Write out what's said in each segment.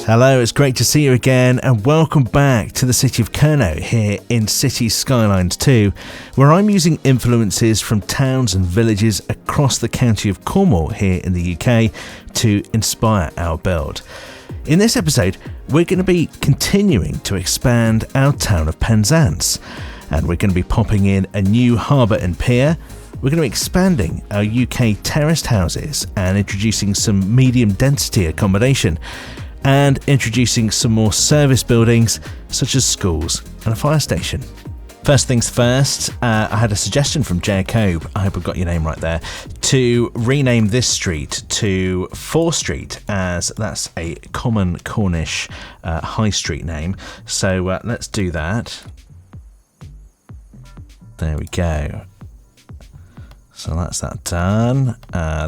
Hello, it's great to see you again and welcome back to the city of Kernow here in Cities Skylines II, where I'm using influences from towns and villages across the county of Cornwall here in the UK to inspire our build. In this episode, we're going to be continuing to expand our town of Penzance, and we're going to be popping in a new harbour and pier. We're going to be expanding our UK terraced houses and introducing some medium density accommodation, and introducing some more service buildings such as schools and a fire station. First things first, I had a suggestion from Jacob, I hope I got your name right there, to rename this street to Fore Street, as that's a common Cornish high street name. So let's do that. There we go. So that's that done.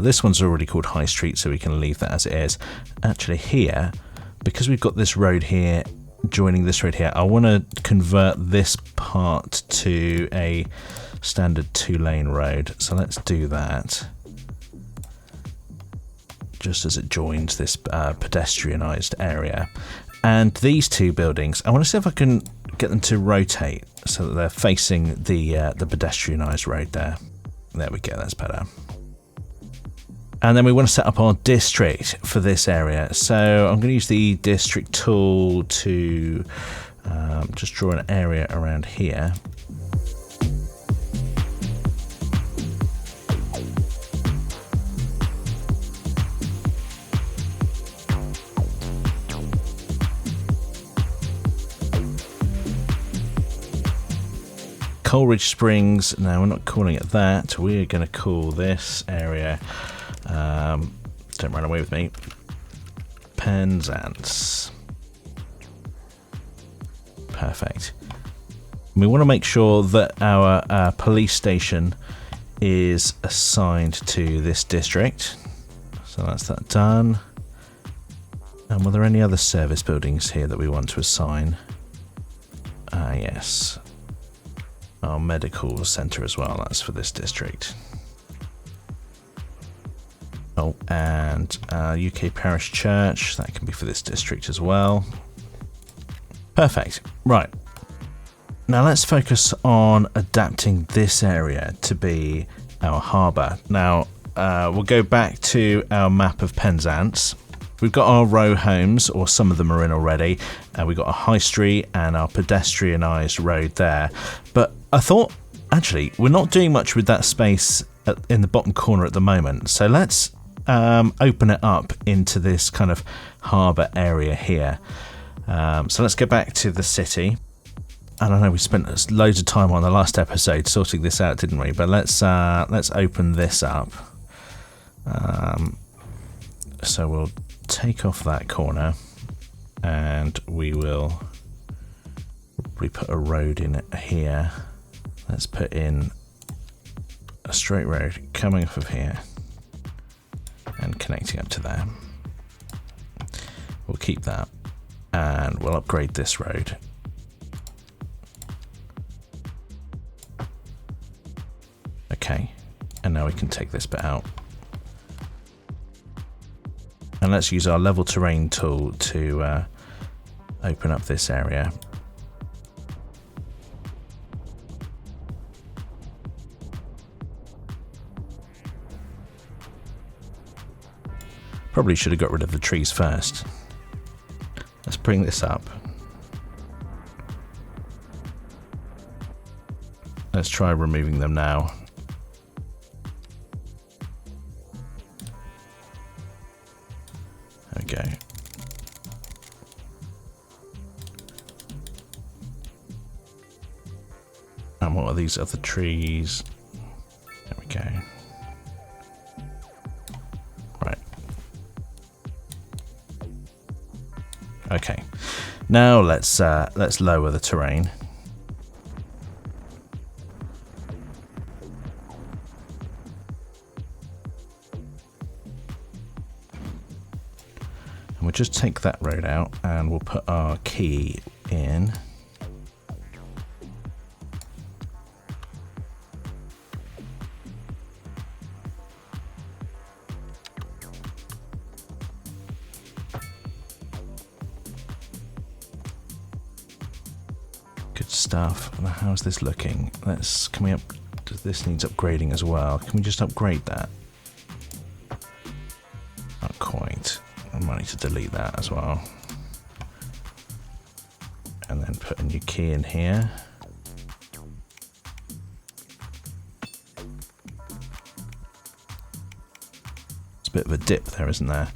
This one's already called High Street, so we can leave that as it is. Actually here, because we've got this road here joining this road here, I want to convert this part to a standard 2-lane road. So let's do that. Just as it joins this pedestrianised area. And these two buildings, I want to see if I can get them to rotate so that they're facing the pedestrianised road there. There we go, that's better. And then we want to set up our district for this area. So I'm going to use the district tool to just draw an area around here. Coleridge Springs, no, we're not calling it that. We're going to call this area, don't run away with me, Penzance. Perfect. We want to make sure that our police station is assigned to this district. So that's that done. And were there any other service buildings here that we want to assign? Yes. Our medical centre as well, that's for this district. Oh, and UK Parish Church, that can be for this district as well. Perfect. Right. Now let's focus on adapting this area to be our harbour. Now, we'll go back to our map of Penzance. We've got our row homes, or some of them are in already. We've got a high street and our pedestrianised road there. But I thought, actually, we're not doing much with that space in the bottom corner at the moment. So let's open it up into this kind of harbour area here. So let's go back to the city. I don't know, we spent loads of time on the last episode sorting this out, didn't we? But let's open this up. So we'll take off that corner and we will probably put a road in here. Let's put in a straight road coming off of here and connecting up to there. We'll keep that and we'll upgrade this road. Okay, and now we can take this bit out. And let's use our level terrain tool to open up this area. Probably should have got rid of the trees first. Let's bring this up. Let's try removing them now. There we go. And what are these other trees? There we go. Right. Okay. Now let's lower the terrain. And we'll just take that road out and we'll put our key in. Good stuff. Now, how's this looking? Can we up? This needs upgrading as well. Can we just upgrade that? Not quite. I might need to delete that as well. And then put a new key in here. It's a bit of a dip there, isn't there?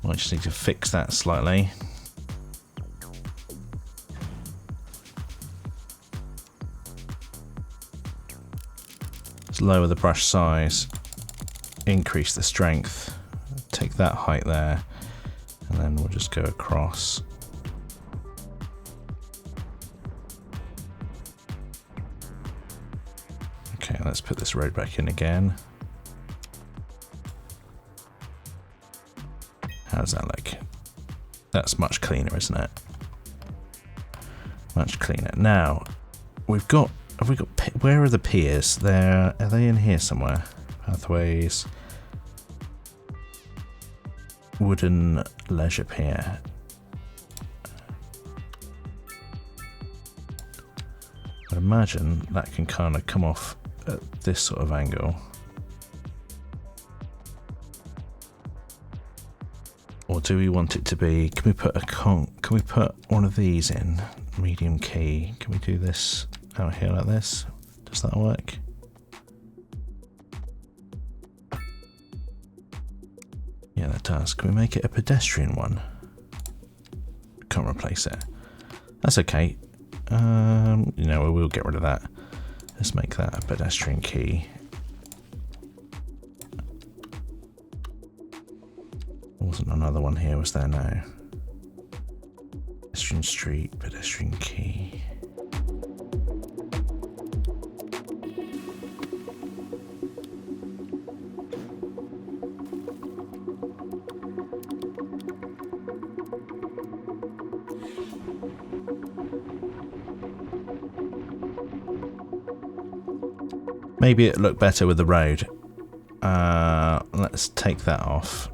Might just need to fix that slightly. Let's lower the brush size, increase the strength, take that height there, and then we'll just go across. Okay, let's put this road back in again. How does that look? That's much cleaner, isn't it? Much cleaner. Now, where are the piers? Are they in here somewhere? Pathways. Wooden leisure pier. I imagine that can kind of come off at this sort of angle. Or do we want it to be? Can we put one of these in? Medium key. Can we do this out here like this? Does that work? Yeah, that does. Can we make it a pedestrian one? Can't replace it. That's okay. You know, we'll get rid of that. Let's make that a pedestrian key. Wasn't another one here, was there? No. Pedestrian street, pedestrian key. Maybe it looked better with the road. Let's take that off.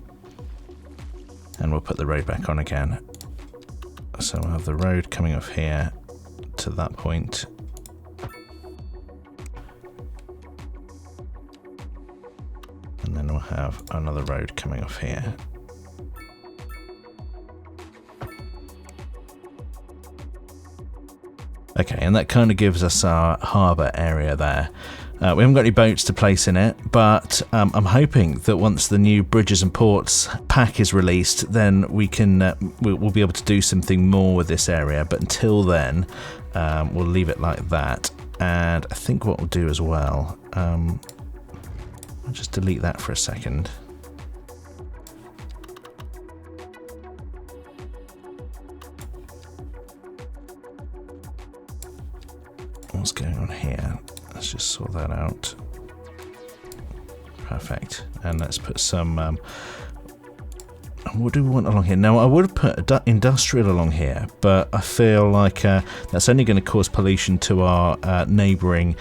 And we'll put the road back on again. So we'll have the road coming off here to that point. And then we'll have another road coming off here. Okay, and that kind of gives us our harbour area there. We haven't got any boats to place in it, but I'm hoping that once the new Bridges and Ports pack is released, then we can we'll be able to do something more with this area. But until then, we'll leave it like that. And I think what we'll do as well, I'll just delete that for a second. What's going on here? Let's just sort that out. Perfect. And let's put some... what do we want along here? Now, I would have put industrial along here, but I feel like that's only going to cause pollution to our neighbouring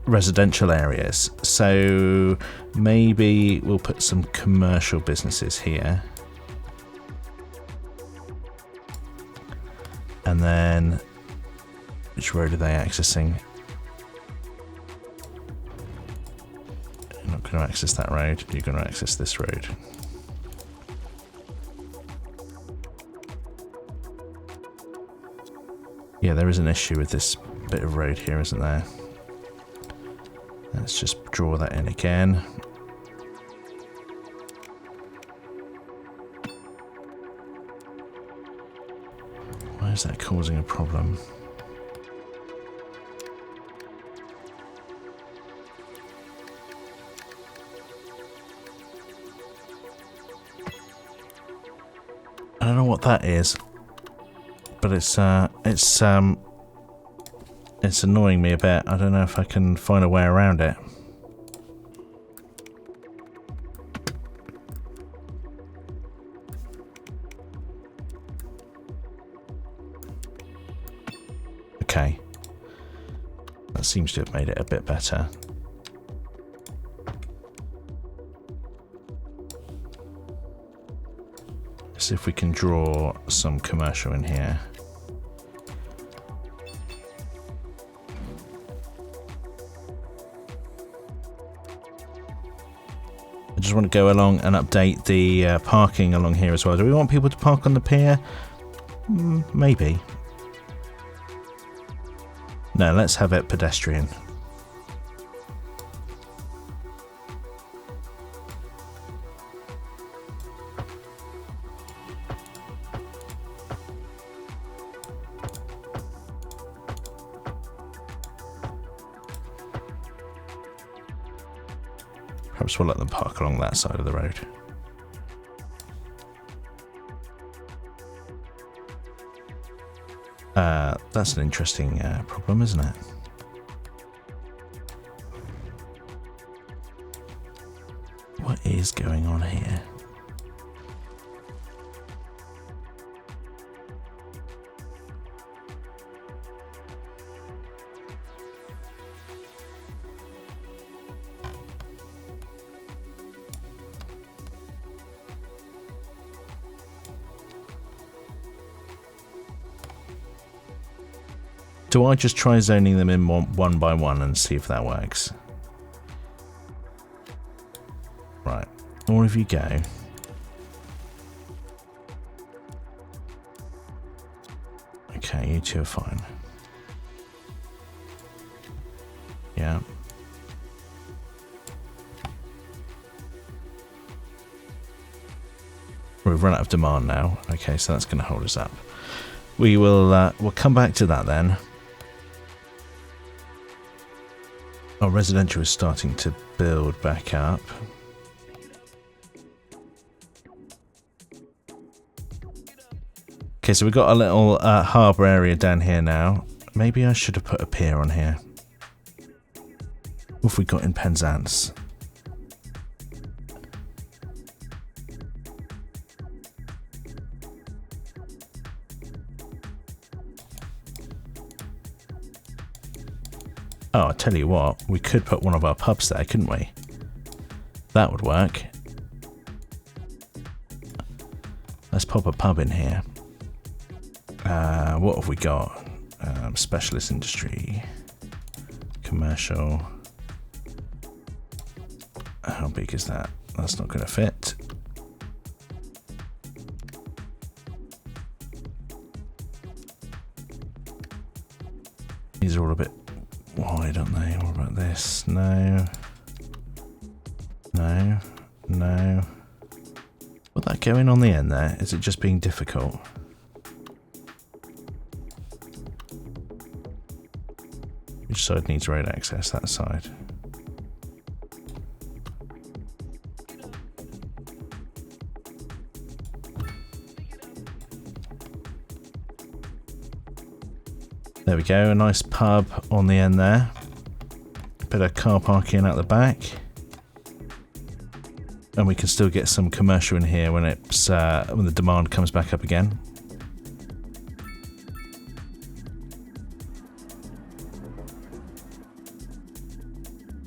residential areas. So maybe we'll put some commercial businesses here. And then... which road are they accessing? You're not going to access that road, you're going to access this road. Yeah, there is an issue with this bit of road here, isn't there? Let's just draw that in again. Why is that causing a problem? I don't know what that is, but it's annoying me a bit. I don't know if I can find a way around it. Okay, that seems to have made it a bit better. See if we can draw some commercial in here. just want to go along and update the parking along here as well. Do we want people to park on the pier? Maybe. No, let's have it pedestrian. Perhaps we'll let them park along that side of the road. That's an interesting problem, isn't it? What is going on here? Do I just try zoning them in one by one and see if that works? Right, all of you go. Okay, you two are fine. Yeah. We've run out of demand now. Okay, so that's going to hold us up. We will we'll come back to that then. Our residential is starting to build back up. Okay, so we've got a little harbour area down here now. Maybe I should have put a pier on here. What have we got in Penzance? Oh, I tell you what, we could put one of our pubs there, couldn't we? That would work. Let's pop a pub in here. What have we got? Specialist industry, commercial. How big is that? That's not going to fit. These are all a bit wide, aren't they? What about this? No. No. No. What's that going on the end there? Is it just being difficult? Which side needs road access? That side. There we go, a nice pub on the end there. Bit of car parking out the back. And we can still get some commercial in here when it's when the demand comes back up again.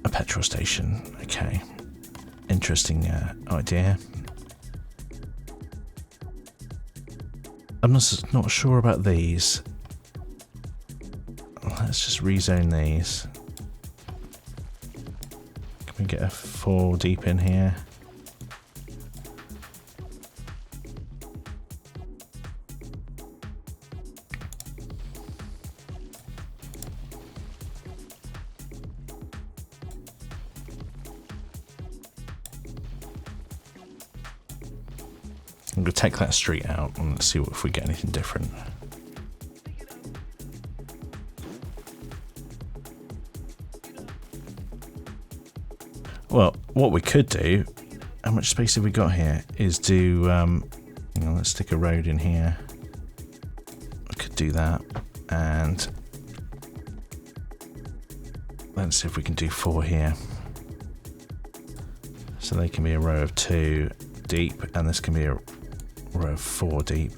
A petrol station, okay. Interesting idea. I'm not sure about these. Let's just rezone these. Can we get a 4 deep in here? I'm going to take that street out and let's see if we get anything different. Well, what we could do, how much space have we got here, is do, let's stick a road in here. We could do that, and let's see if we can do 4 here. So they can be a row of 2 deep, and this can be a row of 4 deep.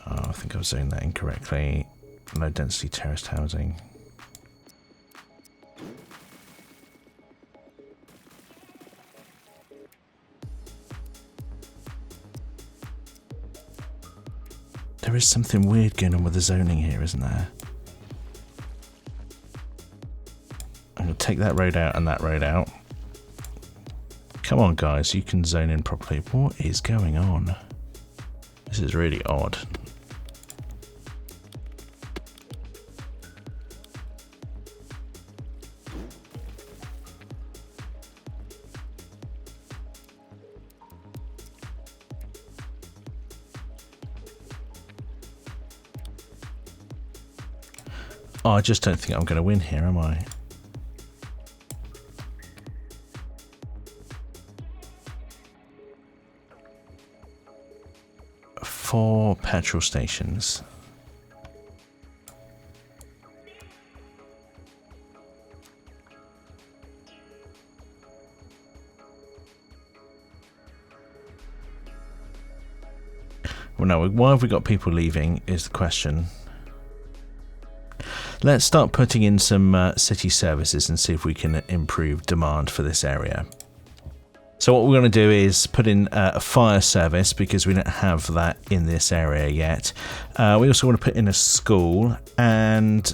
Oh, I think I've zoned that incorrectly. Low density terraced housing. There is something weird going on with the zoning here, isn't there? I'm going to take that road out and that road out. Come on, guys, you can zone in properly. What is going on? This is really odd. Oh, I just don't think I'm going to win here, am I? Four petrol stations. Well, no, why have we got people leaving is the question. Let's start putting in some city services and see if we can improve demand for this area. So what we're going to do is put in a fire service because we don't have that in this area yet. We also want to put in a school and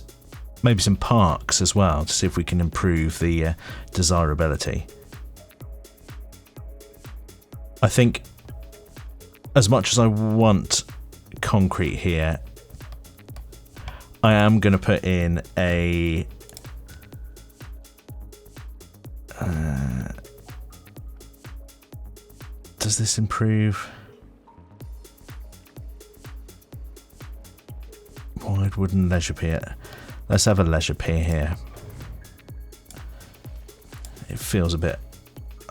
maybe some parks as well to see if we can improve the desirability. I think as much as I want concrete here, I am going to put in a does this improve? Wide wooden leisure pier. Let's have a leisure pier here. It feels a bit,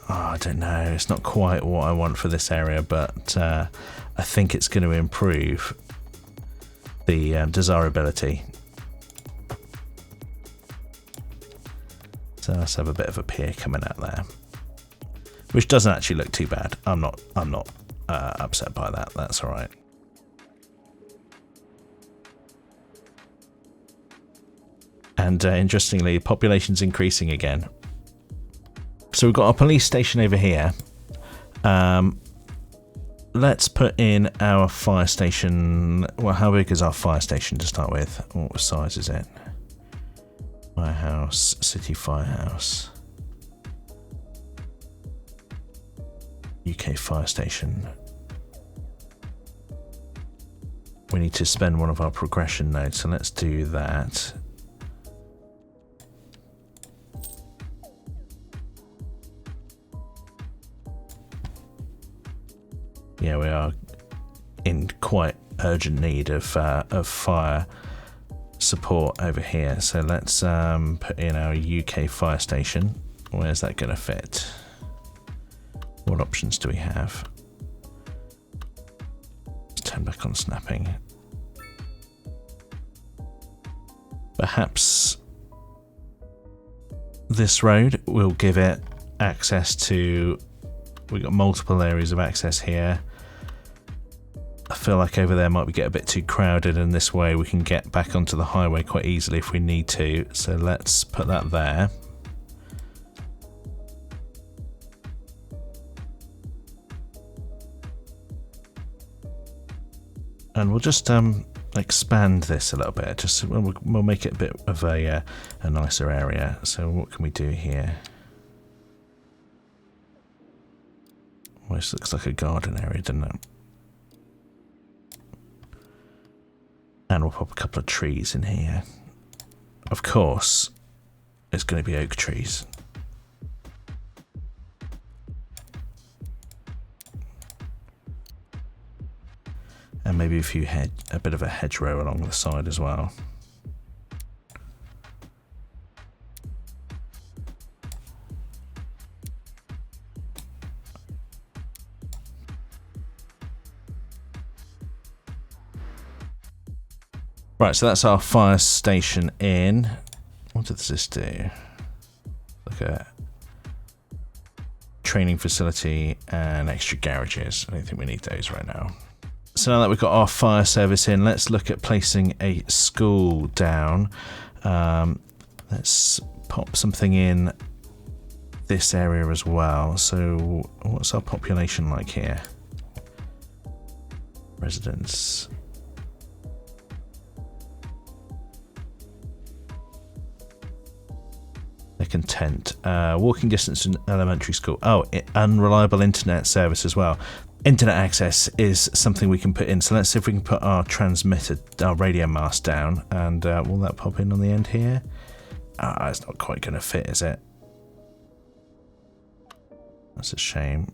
I don't know, it's not quite what I want for this area, but I think it's going to improve the desirability. So let's have a bit of a pier coming out there, which doesn't actually look too bad. I'm not upset by that. That's all right. And interestingly, population's increasing again. So we've got our police station over here. Let's put in our fire station. Well, how big is our fire station to start with? What size is it? Firehouse, city firehouse. UK fire station. We need to spend one of our progression nodes, so let's do that. Yeah, we are in quite urgent need of fire support over here. So let's put in our UK fire station. Where's that going to fit? What options do we have? Let's turn back on snapping. Perhaps this road will give it access to... We've got multiple areas of access here. I feel like over there might get a bit too crowded, and this way we can get back onto the highway quite easily if we need to. So let's put that there. And we'll just expand this a little bit. Just we'll make it a bit of a nicer area. So what can we do here? Well, this looks like a garden area, doesn't it? And we'll pop a couple of trees in here. Of course, it's going to be oak trees. And maybe a bit of a hedgerow along the side as well. Right, so that's our fire station in. What does this do? Like a training facility and extra garages. I don't think we need those right now. So now that we've got our fire service in, let's look at placing a school down. Let's pop something in this area as well. So what's our population like here? Residents. They're Pelican tent. Walking distance to elementary school. Oh, unreliable internet service as well. Internet access is something we can put in. So let's see if we can put our transmitter, our radio mast down. And will that pop in on the end here? It's not quite going to fit, is it? That's a shame.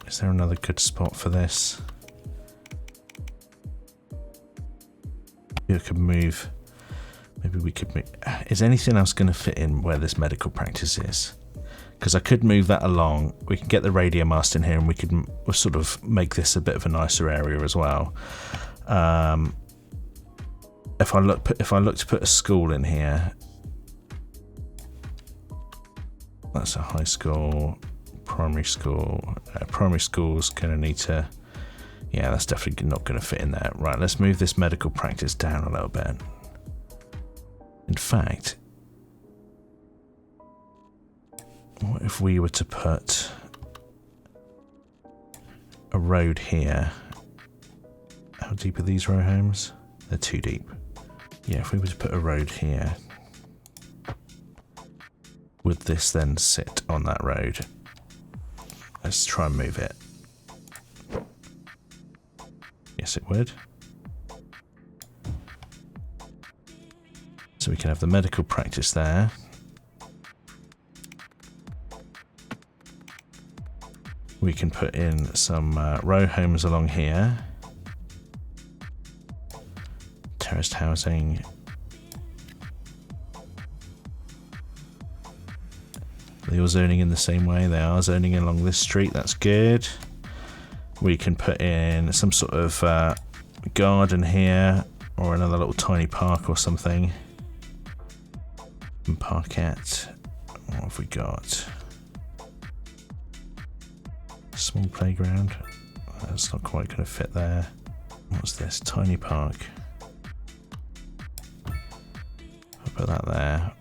Is there another good spot for this? Maybe we could move. Maybe we could move. Is anything else going to fit in where this medical practice is? Because I could move that along. We can get the radio mast in here, and we could sort of make this a bit of a nicer area as well. If I look to put a school in here, that's a high school, primary school. Primary school's going to need to. Yeah, that's definitely not going to fit in there. Right, let's move this medical practice down a little bit. In fact, what if we were to put a road here? How deep are these row homes? They're too deep. Yeah, if we were to put a road here, would this then sit on that road? Let's try and move it. Yes, it would. So we can have the medical practice there. We can put in some row homes along here. Terraced housing. Are they all zoning in the same way? They are zoning along this street. That's good. We can put in some sort of garden here, or another little tiny park or something. And parquet. What have we got? Small playground. That's not quite going to fit there. What's this? Tiny park. I'll put that there.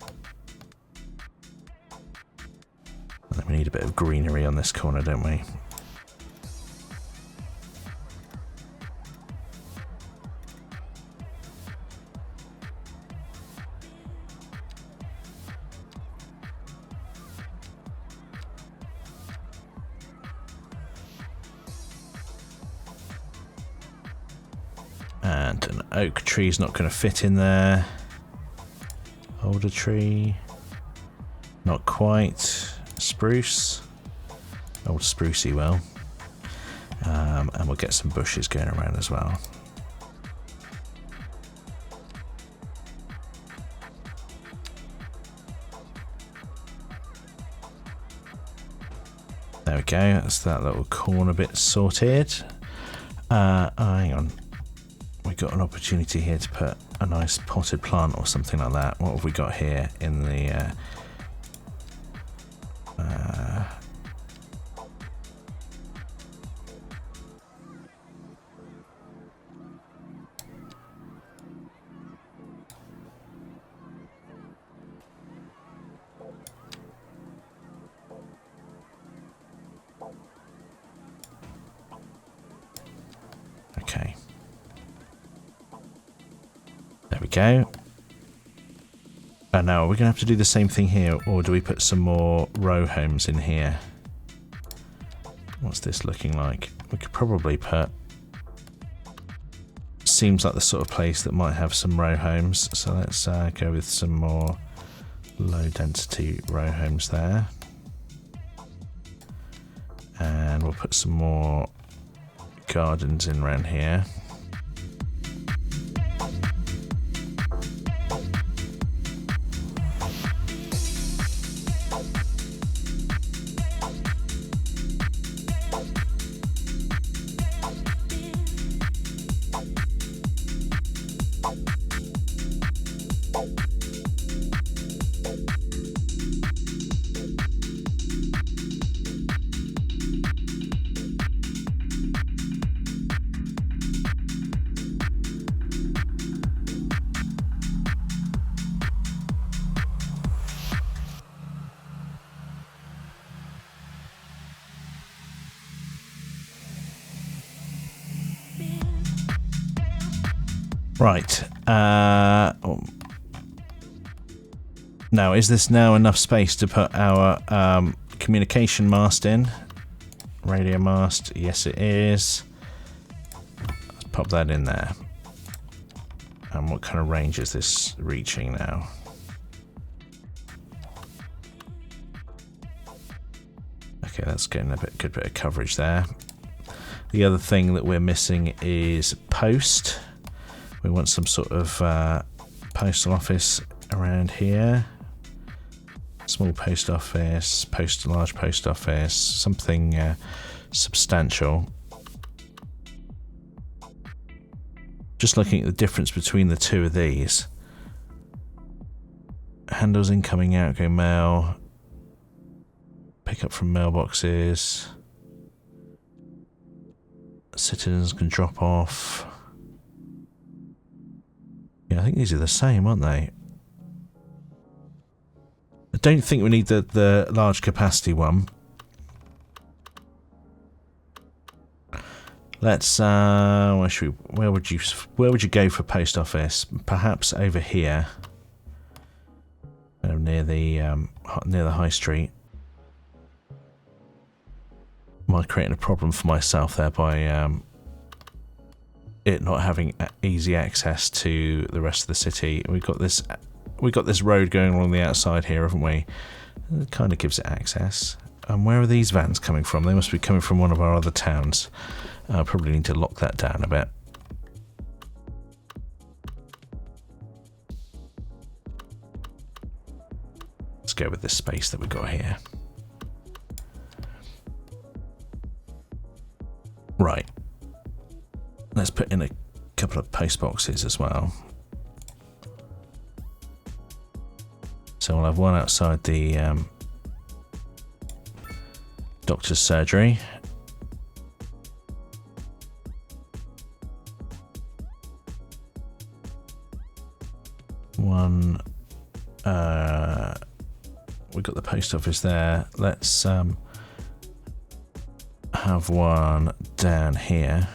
And then we need a bit of greenery on this corner, don't we? And an oak tree's not going to fit in there. Alder tree. Not quite. Spruce. Old sprucey well. And we'll get some bushes going around as well. There we go. That's that little corner bit sorted. Hang on. We got an opportunity here to put a nice potted plant or something like that. What have we got here in the okay. There we go. And now, are we going to have to do the same thing here, or do we put some more row homes in here? What's this looking like? We could probably put... Seems like the sort of place that might have some row homes, so let's go with some more low density row homes there. And we'll put some more gardens in around here. Right. Now, is this now enough space to put our communication mast in? Radio mast, yes it is. Let's pop that in there. And what kind of range is this reaching now? Okay, that's getting a good bit of coverage there. The other thing that we're missing is post. We want some sort of postal office around here. Small post office, large post office, something substantial. Just looking at the difference between the two of these. Handles incoming, outgoing mail. Pick up from mailboxes. Citizens can drop off. Yeah, I think these are the same, aren't they? I don't think we need the large capacity one. Let's where would you go for post office? Perhaps over here, near the high street. Am I creating a problem for myself there by it not having easy access to the rest of the city? We've got this road going along the outside here, haven't we? It kind of gives it access. And where are these vans coming from? They must be coming from one of our other towns. I probably need to lock that down a bit. Let's go with this space that we've got here. Right. Let's put in a couple of post boxes as well. So we'll have one outside the doctor's surgery. One, we've got the post office there. Let's have one down here.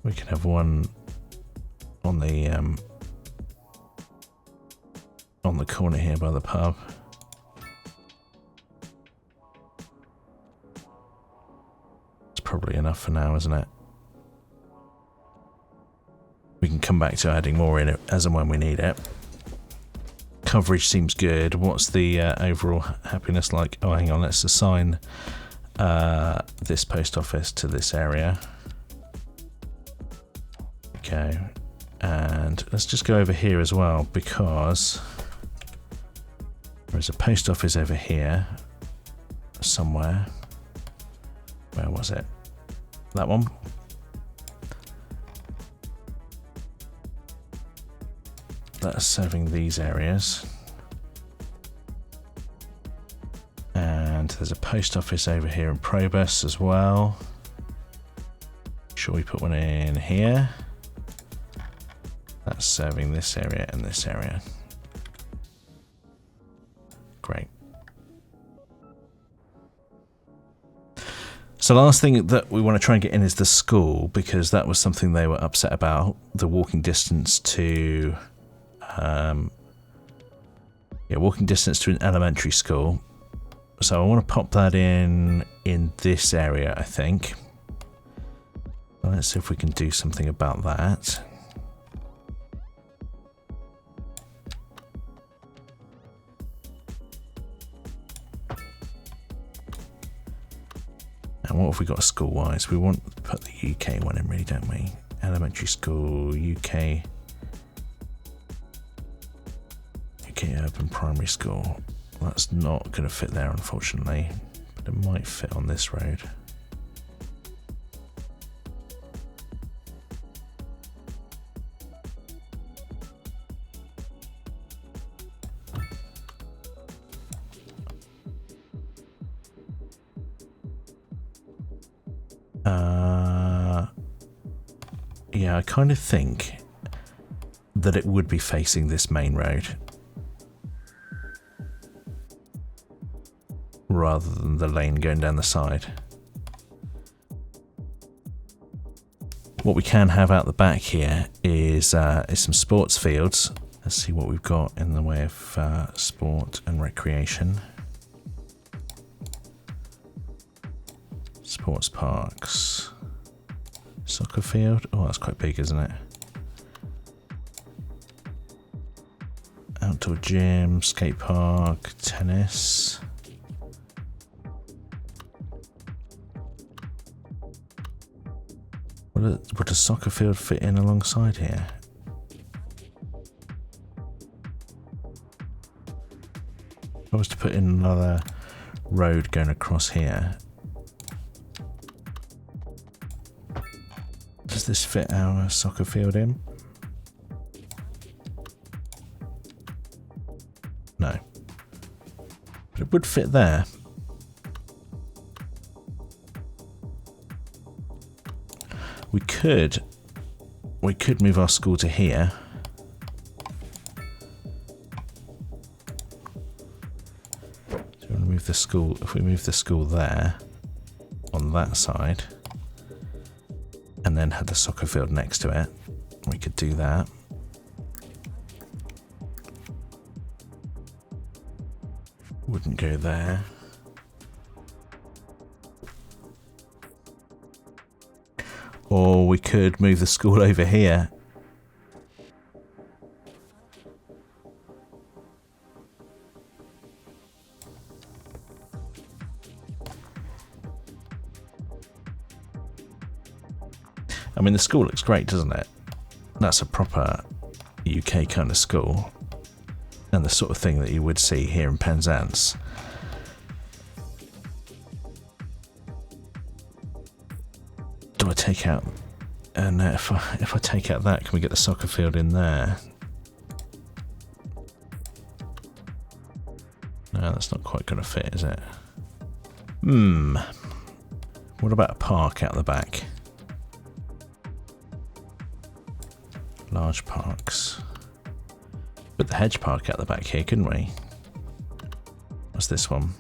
We can have one on the corner here by the pub. It's probably enough for now, isn't it? We can come back to adding more in it as and when we need it. Coverage seems good. What's the overall happiness like? Oh, hang on. Let's assign this post office to this area. Okay. And let's just go over here as well, because there's a post office over here somewhere. Where was it? That one. That's serving these areas. And there's a post office over here in Probus as well. Shall we put one in here? That's serving this area and this area. Great. So last thing that we want to try and get in is the school, because that was something they were upset about, the walking distance to walking distance to an elementary school. So I want to pop that in this area, I think. Let's see if we can do something about that. And what have we got school-wise? We want to put the UK one in, really, don't we? Elementary school, UK urban primary school. That's not going to fit there, unfortunately, but it might fit on this road. Yeah, I kind of think that it would be facing this main road rather than the lane going down the side. What we can have out the back here is some sports fields, Let's see what we've got in the way of sport and recreation. Sports parks. Soccer field. Oh, that's quite big, isn't it? Outdoor gym, skate park, tennis. Would a soccer field fit in alongside here? If I was to put in another road going across here, does this fit our soccer field in? No. But it would fit there. We could move our school to here. So we'll move the school. If we move the school there, on that side, and then had the soccer field next to it, we could do that. Wouldn't go there. Or we could move the school over here. I mean, the school looks great, doesn't it? That's a proper UK kind of school. And the sort of thing that you would see here in Penzance. Do I take out? And if I take out that, can we get the soccer field in there? No, that's not quite going to fit, is it? What about a park out the back? Large parks. Put the hedge park out the back here, couldn't we? What's this one?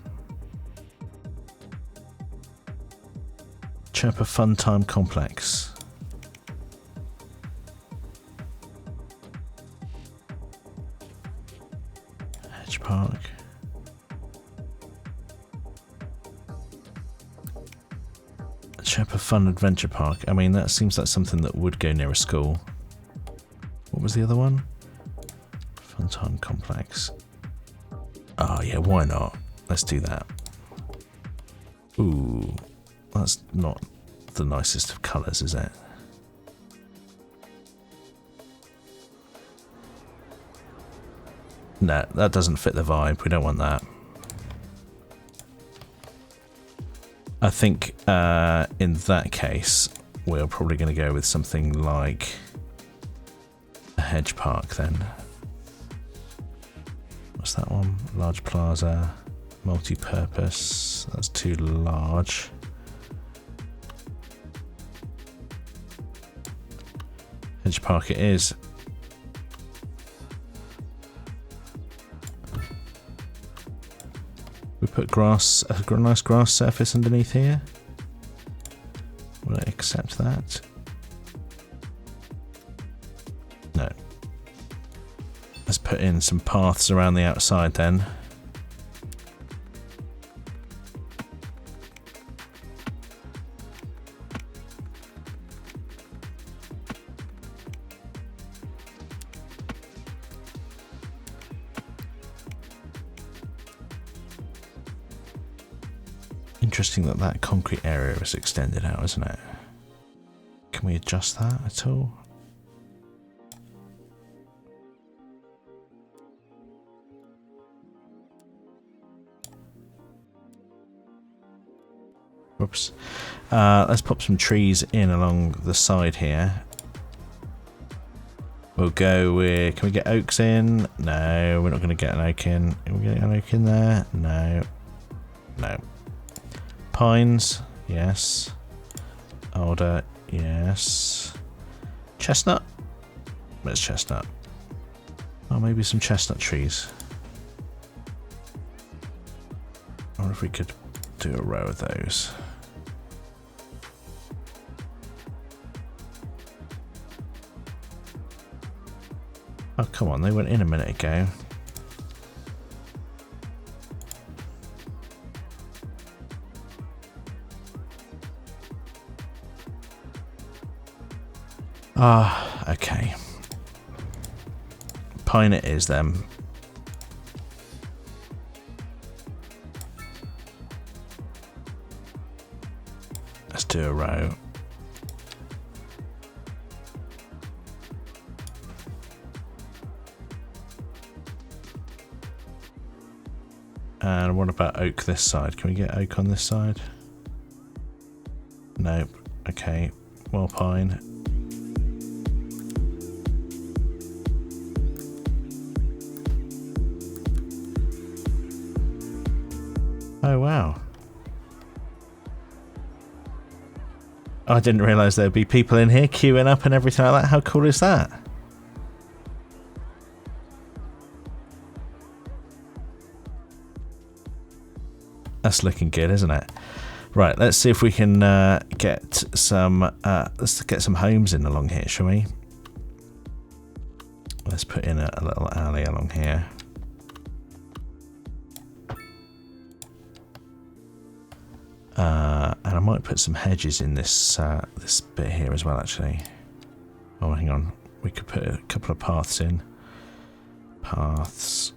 Chirper Fun Time Complex. Hedge Park. Chirper Fun Adventure Park. I mean, that seems like something that would go near a school. What was the other one? Fun Time Complex. Oh yeah, why not? Let's do that. Ooh. That's not the nicest of colours, is it? No, that doesn't fit the vibe. We don't want that. I think in that case, we're probably going to go with something like a hedge park then. What's that one? Large plaza, multi-purpose. That's too large. Hedge park it is. We put grass, a nice grass surface underneath here. Will it accept that? No. Let's put in some paths around the outside then. Interesting that that concrete area is extended out, isn't it? Can we adjust that at all? Whoops. Let's pop some trees in along the side here. We'll go with... Can we get oaks in? No, we're not going to get an oak in. Can we get an oak in there? No. No. Pines, yes. Alder, yes. Chestnut? Where's chestnut? Oh, maybe some chestnut trees. I wonder if we could do a row of those. Oh, Come on, they went in a minute ago. Ah, okay. Pine it is then. Let's do a row. And what about oak this side? Can we get oak on this side? Nope. Okay. Well, pine. Oh, wow. I didn't realise there'd be people in here queuing up and everything like that. How cool is that? That's looking good, isn't it? Right, let's see if we can get some homes in along here, shall we? Let's put in a little alley along here. And I might put some hedges in this this bit here as well, actually. Oh, hang on. We could put a couple of paths in. Paths.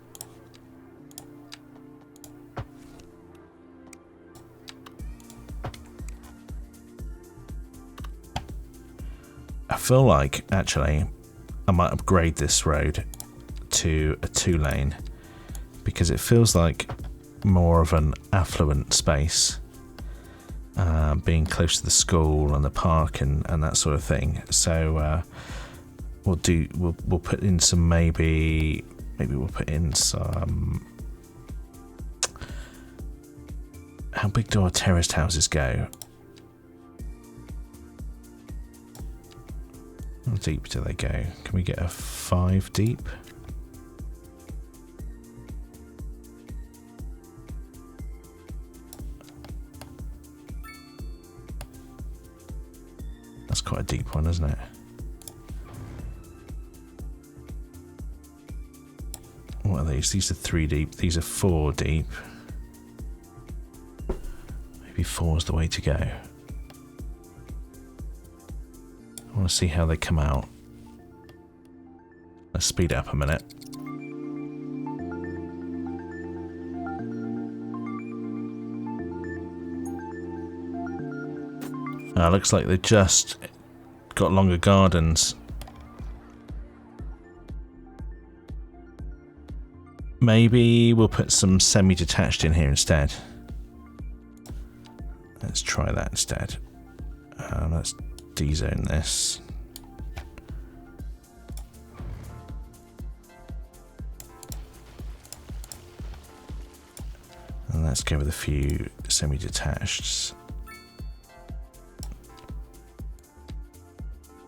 I feel like, actually, I might upgrade this road to a 2-lane because it feels like more of an affluent space. Being close to the school and the park and that sort of thing. So we'll put in some maybe we'll put in some. How big do our terraced houses go? How deep do they go? Can we get a 5 deep? That's quite a deep one, isn't it? What are these? These are 3 deep. These are 4 deep. Maybe 4 is the way to go. I want to see how they come out. Let's speed it up a minute. Looks like they've just got longer gardens. Maybe we'll put some semi-detached in here instead. Let's try that instead. Let's de-zone this. And let's go with a few semi-detached.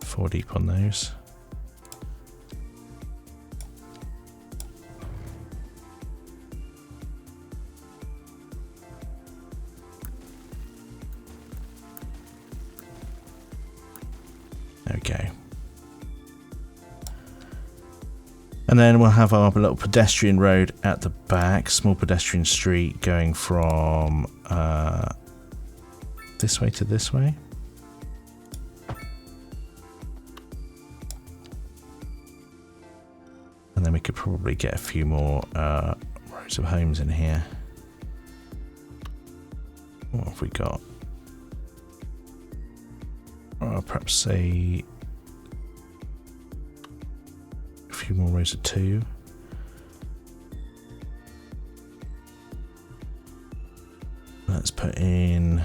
4 deep on those. There we go. And then we'll have our little pedestrian road at the back, small pedestrian street going from this way to this way. And then we could probably get a few more rows of homes in here. What have we got? Perhaps say a few more rows of 2. Let's put in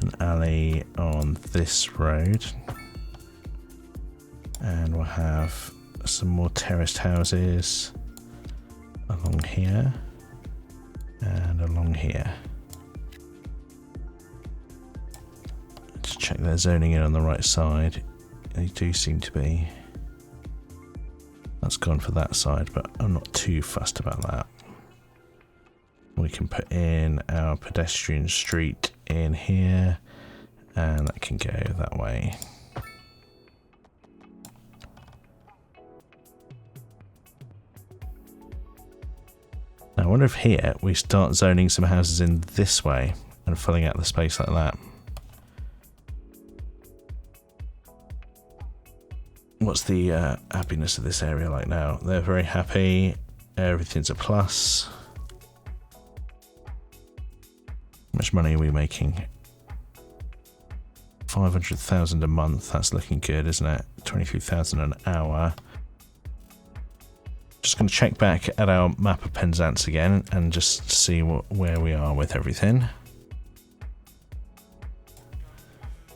an alley on this road. And we'll have some more terraced houses along here and along here. Let's check they're zoning in on the right side. They do seem to be. That's gone for that side, but I'm not too fussed about that. We can put in our pedestrian street in here, and that can go that way. wonder if here we start zoning some houses in this way and filling out the space like that. What's the happiness of this area like now? They're very happy. Everything's a plus. How much money are we making? 500,000 a month. That's looking good, isn't it? 23,000 an hour. Just going to check back at our map of Penzance again and just see where we are with everything.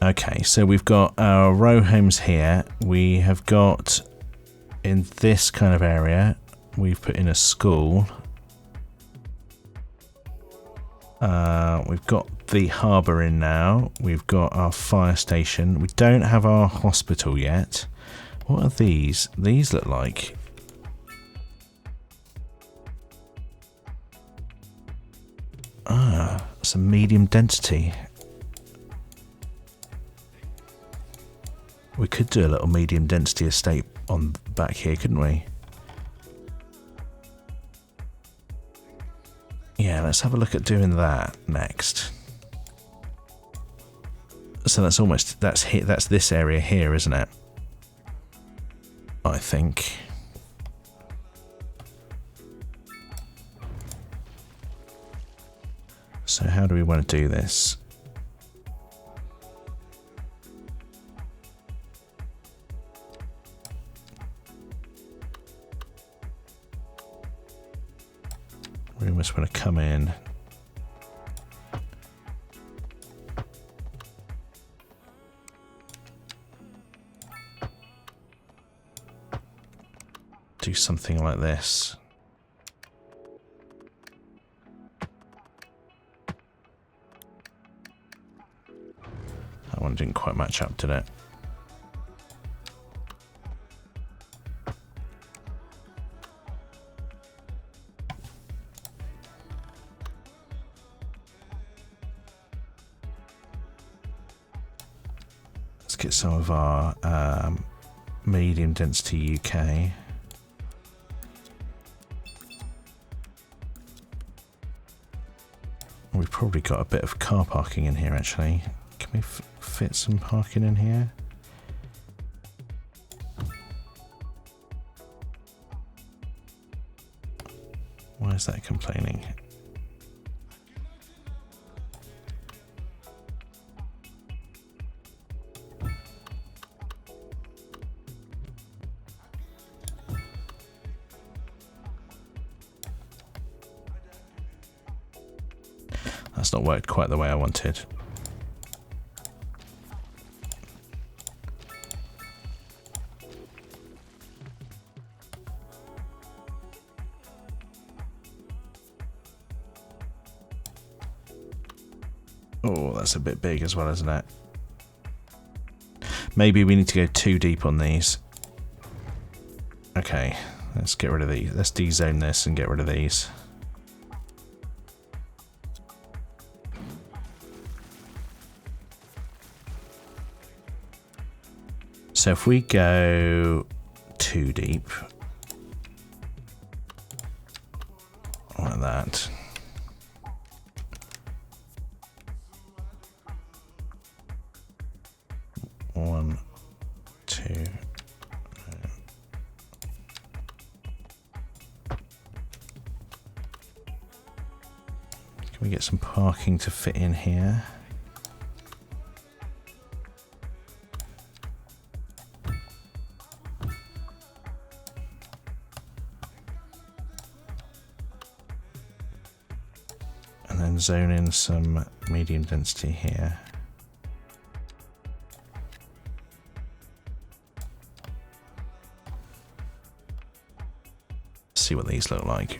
Okay, so we've got our row homes here. We have got, in this kind of area, we've put in a school. We've got the harbour in now. We've got our fire station. We don't have our hospital yet. What are these? These look like... some medium density. We could do a little medium density estate on back here, couldn't we? Yeah, let's have a look at doing that next. So that's almost, that's this area here, isn't it? I think. So how do we want to do this? We almost want to come in. Do something like this. That one didn't quite match up, did it? Let's get some of our medium density UK. We've probably got a bit of car parking in here actually. Can we fit some parking in here? Why is that complaining? That's not worked quite the way I wanted. Oh, that's a bit big as well, isn't it? Maybe we need to go too deep on these. Okay, let's get rid of these. Let's de-zone this and get rid of these. So if we go too deep, like that. One, two. Can we get some parking to fit in here? And then zone in some medium density here. See what these look like.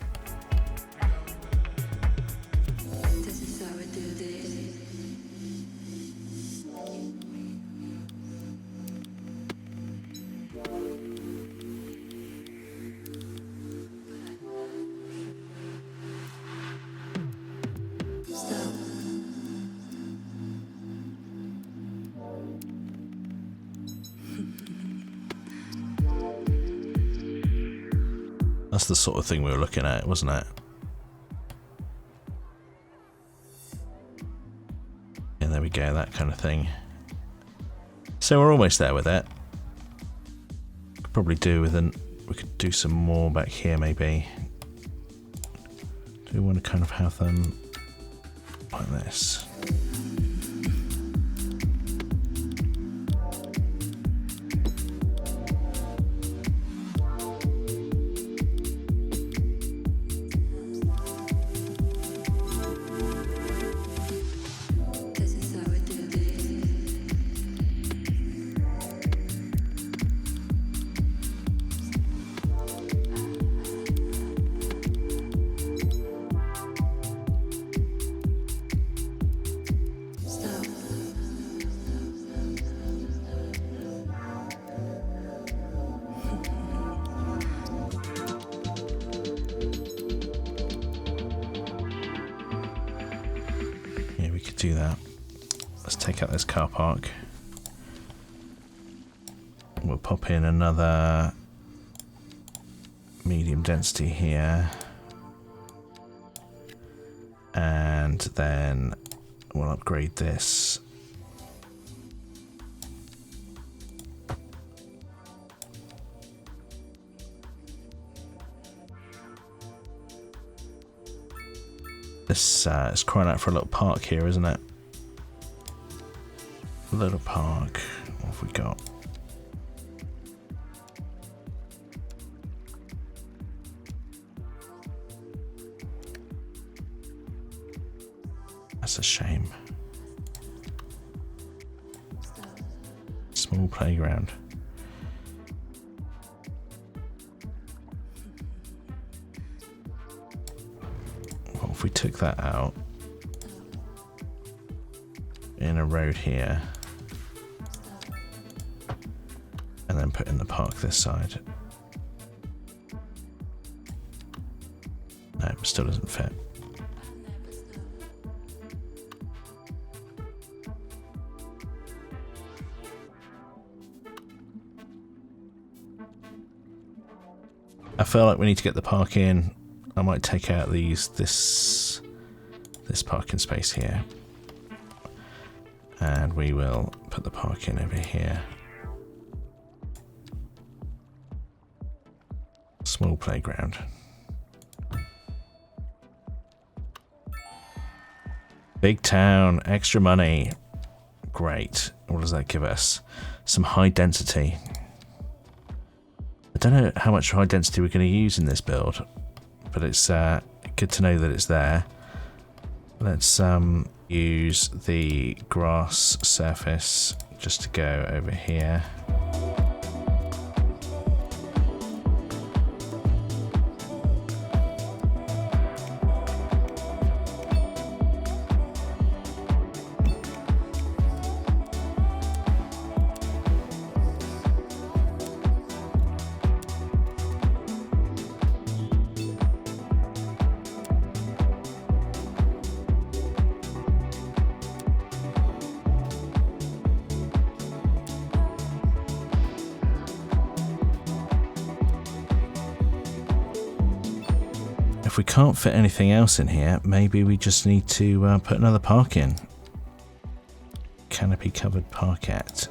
That's the sort of thing we were looking at, wasn't it? there we go, that kind of thing. So we're almost there with it. Could probably do with we could do some more back here maybe. Do we want to kind of have them like this? Do that. Let's take out this car park. We'll pop in another medium density here, and then we'll upgrade this. This is crying out for a little park here, isn't it? A little park. What have we got? That's a shame. Small playground. If we took that out in a road here and then put in the park this side. No, it still doesn't fit. I feel like we need to get the park in. I might take out this parking space here, and we will put the park in over here. Small playground. Big town, extra money. Great. What does that give us? Some high density. I don't know how much high density we're going to use in this build, but it's good to know that it's there. Let's use the grass surface just to go over here. If we can't fit anything else in here, maybe we just need to put another park in. Canopy covered parkette.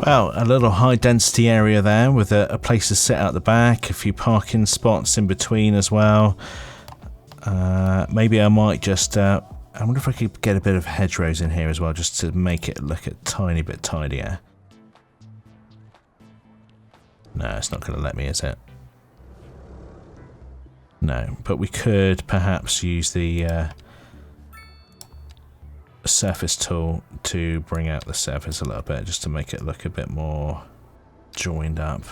Well, a little high density area there with a place to sit out the back, a few parking spots in between as well. Maybe I might just, I wonder if I could get a bit of hedgerows in here as well, just to make it look a tiny bit tidier. No, it's not going to let me, is it? No, but we could perhaps use the surface tool to bring out the surface a little bit, just to make it look a bit more joined up.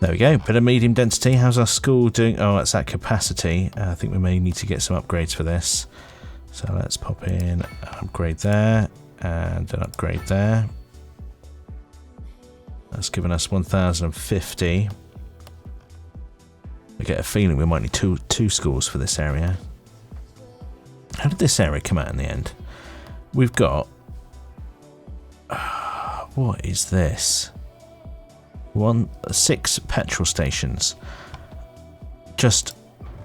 There we go, bit of medium density. How's our school doing? Oh, it's at capacity. I think we may need to get some upgrades for this. So let's pop in an upgrade there and an upgrade there. That's given us 1,050. I get a feeling we might need two schools for this area. How did this area come out in the end? We've got... what is this? 6 petrol stations. Just...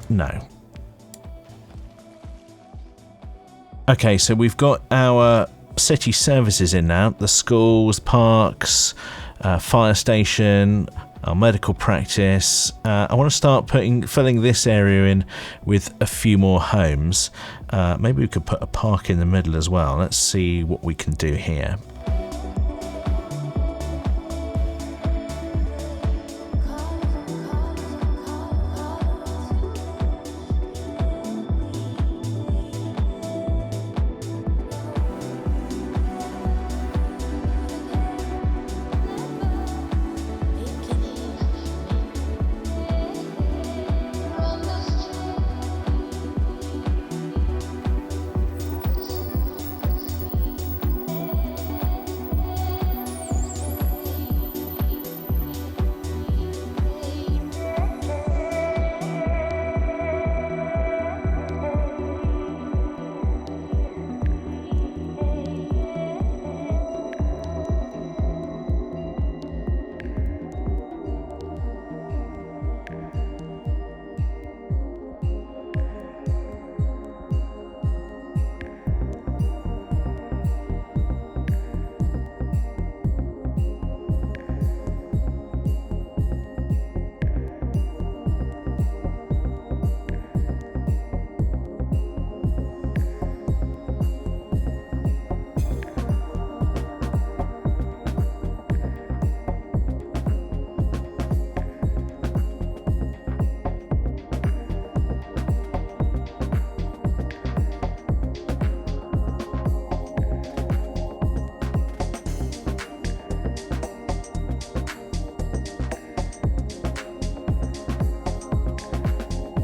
no. Okay, so we've got our city services in now. The schools, parks, fire station, our medical practice. I want to start filling this area in with a few more homes. Maybe we could put a park in the middle as well. Let's see what we can do here.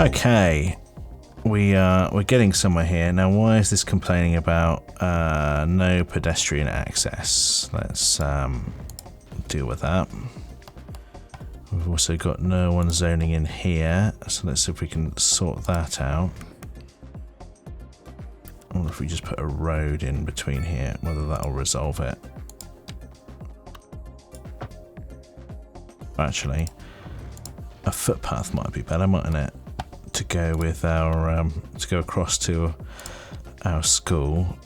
Okay, we're getting somewhere here. Now, why is this complaining about no pedestrian access? Let's deal with that. We've also got no one zoning in here, so let's see if we can sort that out. I wonder if we just put a road in between here, whether that'll resolve it. Actually, a footpath might be better, mightn't it? To go with our to go across to our school.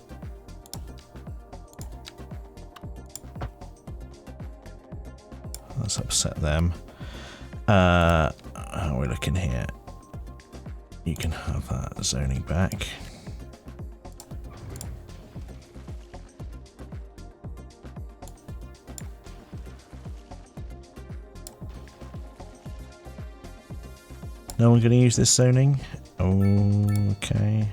Let's upset them. How are we looking here? You can have that zoning back. No one going to use this zoning? Okay.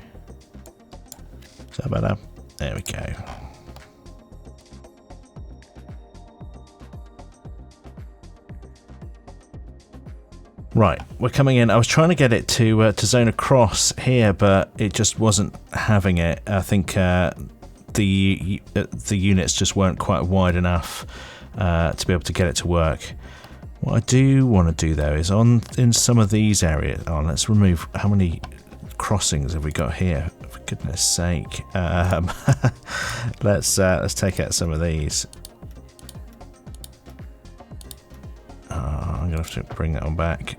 Is that better? There we go. Right, we're coming in. I was trying to get it to zone across here, but it just wasn't having it. I think the units just weren't quite wide enough to be able to get it to work. What I do want to do though is in some of these areas. Oh, let's remove. How many crossings have we got here? For goodness sake! Let's take out some of these. I'm gonna have to bring that one back,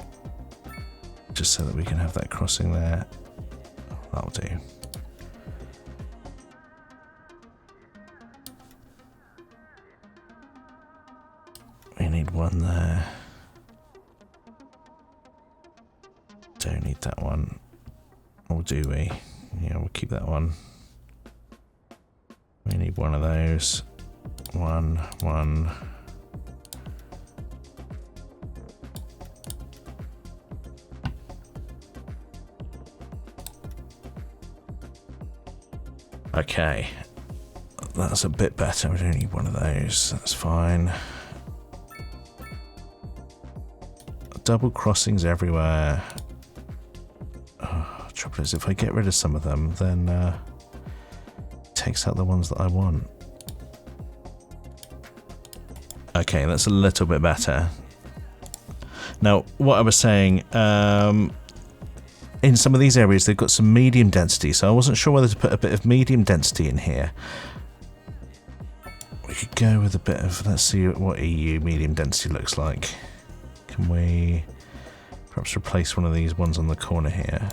just so that we can have that crossing there. That'll do. We need one there. Don't need that one. Or do we? Yeah, we'll keep that one. We need one of those. One. Okay. That's a bit better. We don't need one of those. That's fine. double crossings everywhere. Oh, trouble is, if I get rid of some of them, then it takes out the ones that I want. Okay, that's a little bit better. Now, what I was saying, in some of these areas, they've got some medium density, so I wasn't sure whether to put a bit of medium density in here. We could go with a bit of, let's see what EU medium density looks like. Can we perhaps replace one of these ones on the corner here?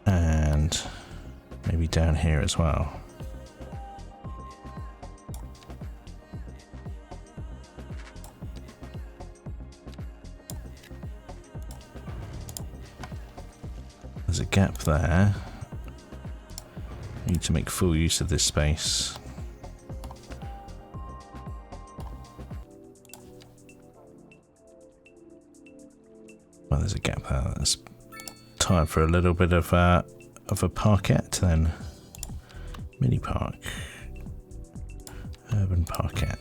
And maybe down here as well. There's a gap there. Need to make full use of this space. Well, there's a gap there. That's time for a little bit of a parquet then. Mini park. Urban parquet.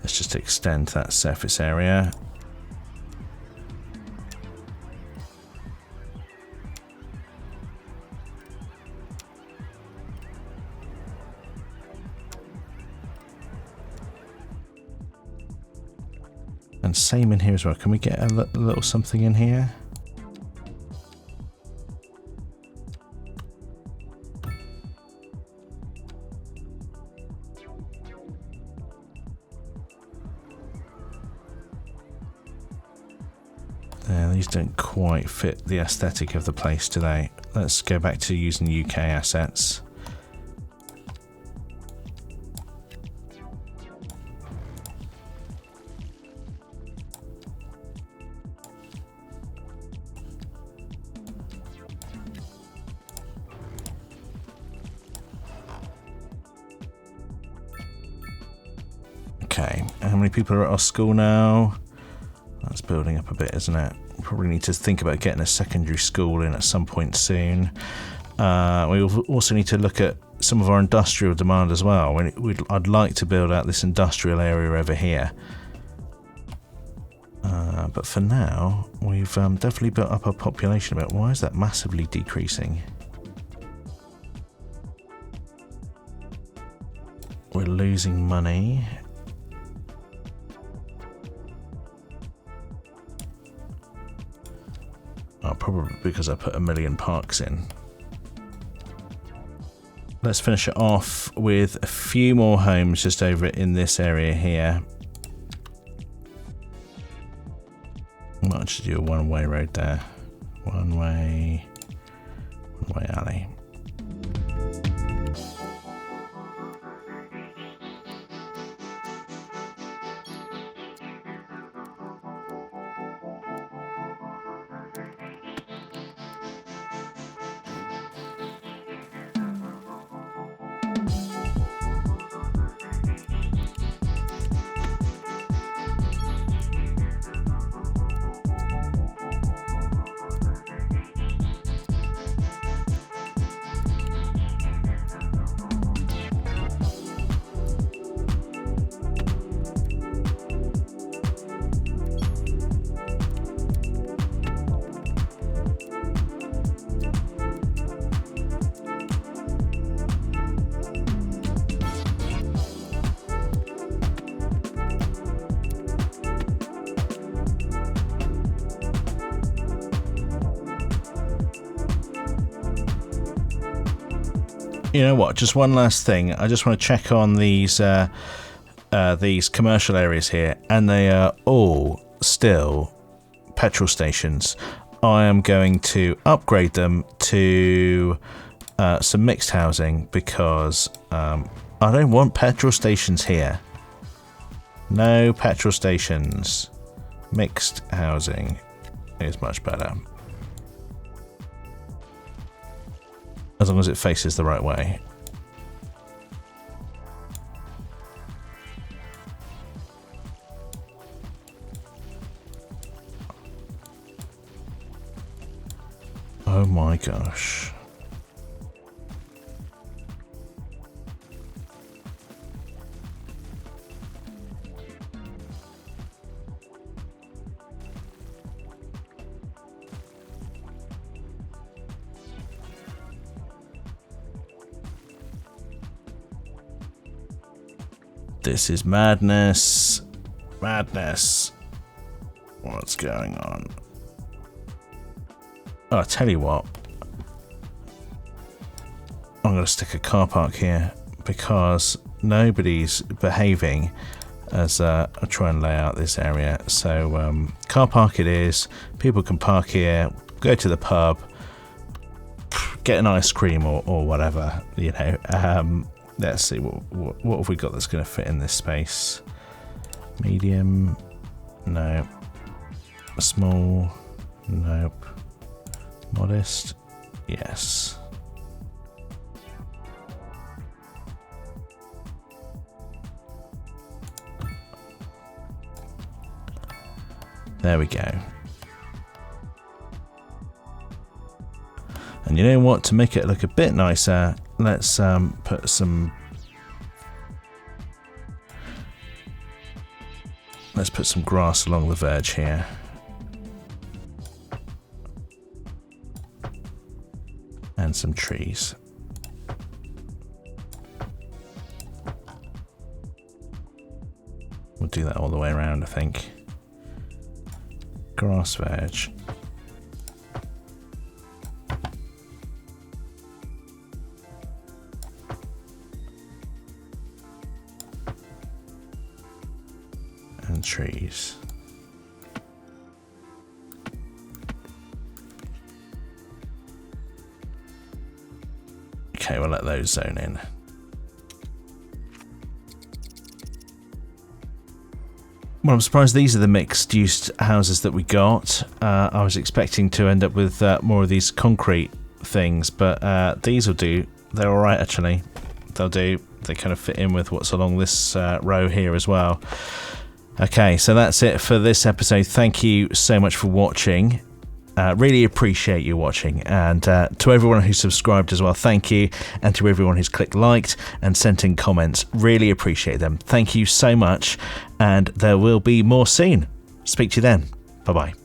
Let's just extend that surface area. And same in here as well. Can we get a little something in here? There, these don't quite fit the aesthetic of the place, do they? Let's go back to using UK assets. Okay, how many people are at our school now? That's building up a bit, isn't it? Probably need to think about getting a secondary school in at some point soon. We also need to look at some of our industrial demand as well. I'd like to build out this industrial area over here. But for now, we've definitely built up our population a bit. Why is that massively decreasing? We're losing money. Oh, probably because I put 1 million parks in. Let's finish it off with a few more homes just over in this area here. Might just do a one-way road there. One-way alley. You know what? Just one last thing. I just want to check on these commercial areas here, and they are all still petrol stations. I am going to upgrade them to some mixed housing because I don't want petrol stations here. No petrol stations. Mixed housing is much better. As long as it faces the right way. Oh my gosh. This is madness. Madness. What's going on? Oh, I'll tell you what. I'm going to stick a car park here because nobody's behaving as I try and lay out this area. So car park it is. People can park here, go to the pub, get an ice cream or whatever, you know. Let's see, what have we got that's going to fit in this space? Medium, no. Small, nope. Modest, yes. There we go. And you know what, to make it look a bit nicer, let's put some grass along the verge here. And some trees. We'll do that all the way around, I think. Grass verge. And trees. Okay, we'll let those zone in. Well, I'm surprised these are the mixed-use houses that we got. I was expecting to end up with more of these concrete things, but these will do. They're all right, actually. They'll do. They kind of fit in with what's along this row here as well. Okay, so that's it for this episode. Thank you so much for watching. Really appreciate you watching, and to everyone who subscribed as well, thank you, and to everyone who's clicked liked and sent in comments, really appreciate them. Thank you so much, and there will be more soon. Speak to you then. Bye bye.